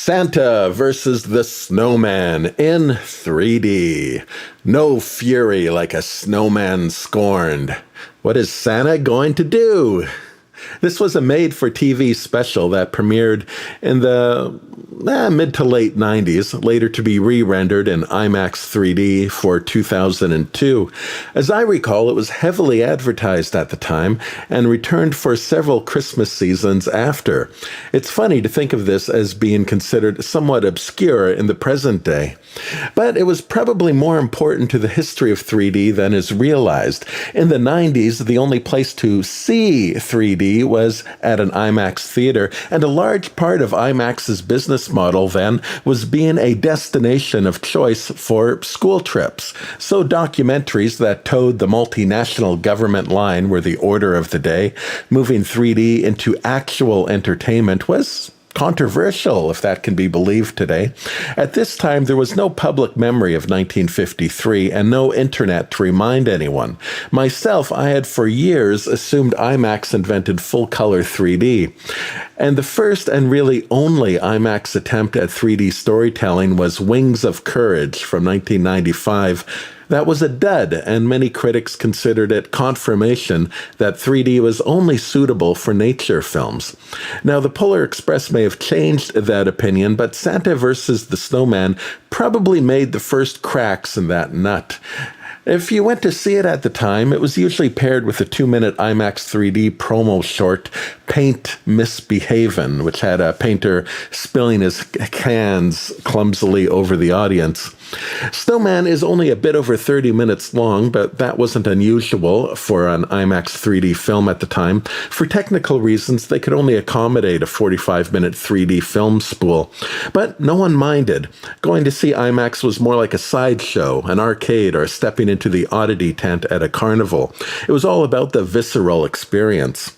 Santa versus the Snowman in 3D. No fury like a snowman scorned. What is Santa going to do? This was a made-for-TV special that premiered in the mid to late 90s, later to be re-rendered in IMAX 3D for 2002. As I recall, it was heavily advertised at the time and returned for several Christmas seasons after. It's funny to think of this as being considered somewhat obscure in the present day. But it was probably more important to the history of 3D than is realized. In the 90s, the only place to see 3D was at an IMAX theater, and a large part of IMAX's business model then was being a destination of choice for school trips. So documentaries that towed the multinational government line were the order of the day. Moving 3D into actual entertainment was controversial, if that can be believed today. At this time, there was no public memory of 1953 and no internet to remind anyone. Myself, I had for years assumed IMAX invented full-color 3D. And the first and really only IMAX attempt at 3D storytelling was Wings of Courage from 1995. That was a dud, and many critics considered it confirmation that 3D was only suitable for nature films. Now, the Polar Express may have changed that opinion, but Santa vs. the Snowman probably made the first cracks in that nut. If you went to see it at the time, it was usually paired with a 2-minute IMAX 3D promo short, Paint Misbehavin', which had a painter spilling his cans clumsily over the audience. Snowman is only a bit over 30 minutes long, but that wasn't unusual for an IMAX 3D film at the time. For technical reasons, they could only accommodate a 45-minute 3D film spool. But no one minded. Going to see IMAX was more like a sideshow, an arcade, or stepping into the oddity tent at a carnival. It was all about the visceral experience.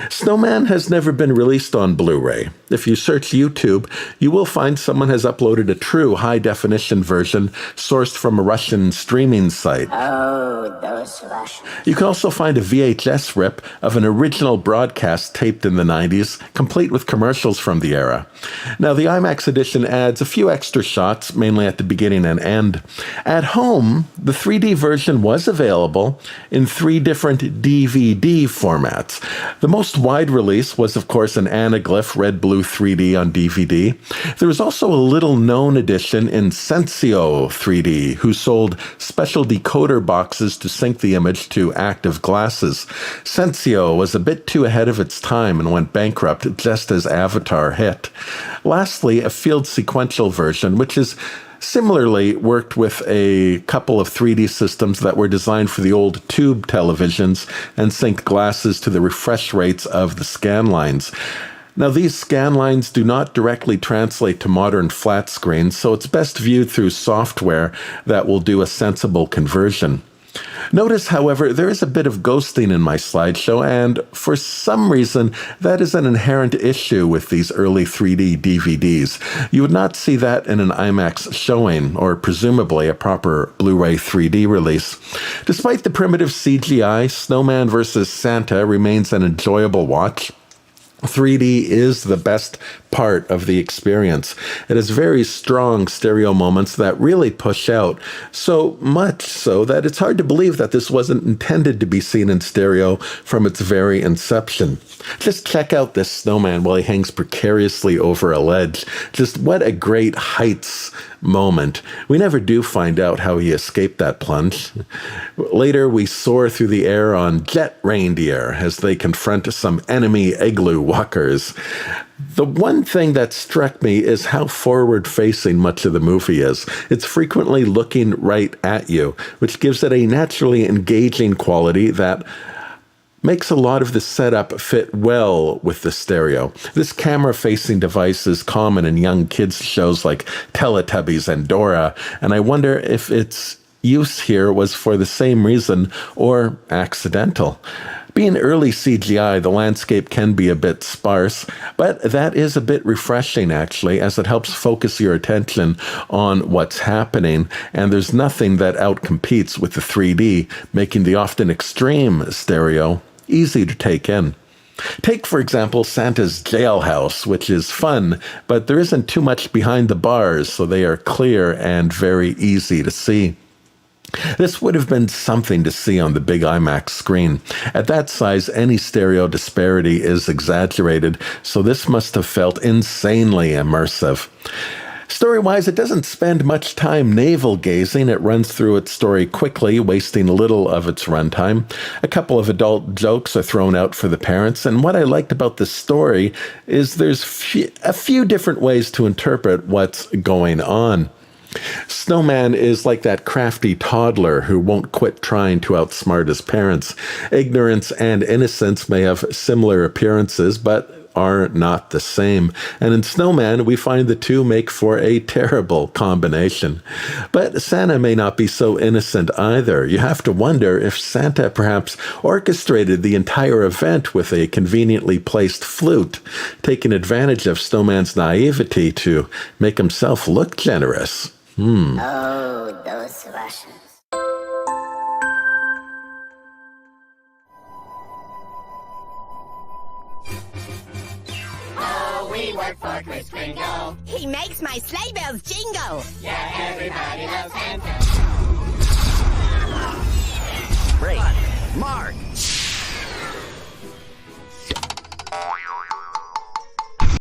Snowman has never been released on Blu-ray. If you search YouTube, you will find someone has uploaded a true high-definition version sourced from a Russian streaming site. Oh, those Russians. You can also find a VHS rip of an original broadcast taped in the 90s, complete with commercials from the era. Now, the IMAX edition adds a few extra shots, mainly at the beginning and end. At home, the 3D version was available in 3 different DVD formats. The most wide release was, of course, an anaglyph red-blue 3D on DVD. There was also a little-known edition in Sensio 3D, who sold special decoder boxes to sync the image to active glasses. Sensio was a bit too ahead of its time and went bankrupt just as Avatar hit. Lastly, a field sequential version, which is similarly worked with a couple of 3D systems that were designed for the old tube televisions and synced glasses to the refresh rates of the scan lines. Now, these scan lines do not directly translate to modern flat screens, so it's best viewed through software that will do a sensible conversion. Notice, however, there is a bit of ghosting in my slideshow, and for some reason, that is an inherent issue with these early 3D DVDs. You would not see that in an IMAX showing, or presumably a proper Blu-ray 3D release. Despite the primitive CGI, Snowman vs. Santa remains an enjoyable watch. 3D is the best part of the experience. It has very strong stereo moments that really push out, so much so that it's hard to believe that this wasn't intended to be seen in stereo from its very inception. Just check out this snowman while he hangs precariously over a ledge. Just what a great heights moment. We never do find out how he escaped that plunge. Later, we soar through the air on jet reindeer as they confront some enemy igloo walkers. The one thing that struck me is how forward-facing much of the movie is. It's frequently looking right at you, which gives it a naturally engaging quality that makes a lot of the setup fit well with the stereo. This camera-facing device is common in young kids' shows like Teletubbies and Dora, and I wonder if its use here was for the same reason or accidental. Being early CGI, the landscape can be a bit sparse, but that is a bit refreshing, actually, as it helps focus your attention on what's happening, and there's nothing that outcompetes with the 3D, making the often extreme stereo easy to take in. Take, for example, Santa's jailhouse, which is fun, but there isn't too much behind the bars, so they are clear and very easy to see. This would have been something to see on the big IMAX screen. At that size, any stereo disparity is exaggerated, so this must have felt insanely immersive. Story-wise, it doesn't spend much time navel-gazing. It runs through its story quickly, wasting little of its runtime. A couple of adult jokes are thrown out for the parents, and what I liked about this story is there's a few different ways to interpret what's going on. Snowman is like that crafty toddler who won't quit trying to outsmart his parents. Ignorance and innocence may have similar appearances, but are not the same. And in Snowman, we find the two make for a terrible combination. But Santa may not be so innocent either. You have to wonder if Santa perhaps orchestrated the entire event with a conveniently placed flute, taking advantage of Snowman's naivety to make himself look generous. Oh, those Russians. Oh, we work for Kris Kringle. He makes my sleigh bells jingle. Yeah, everybody loves Santa.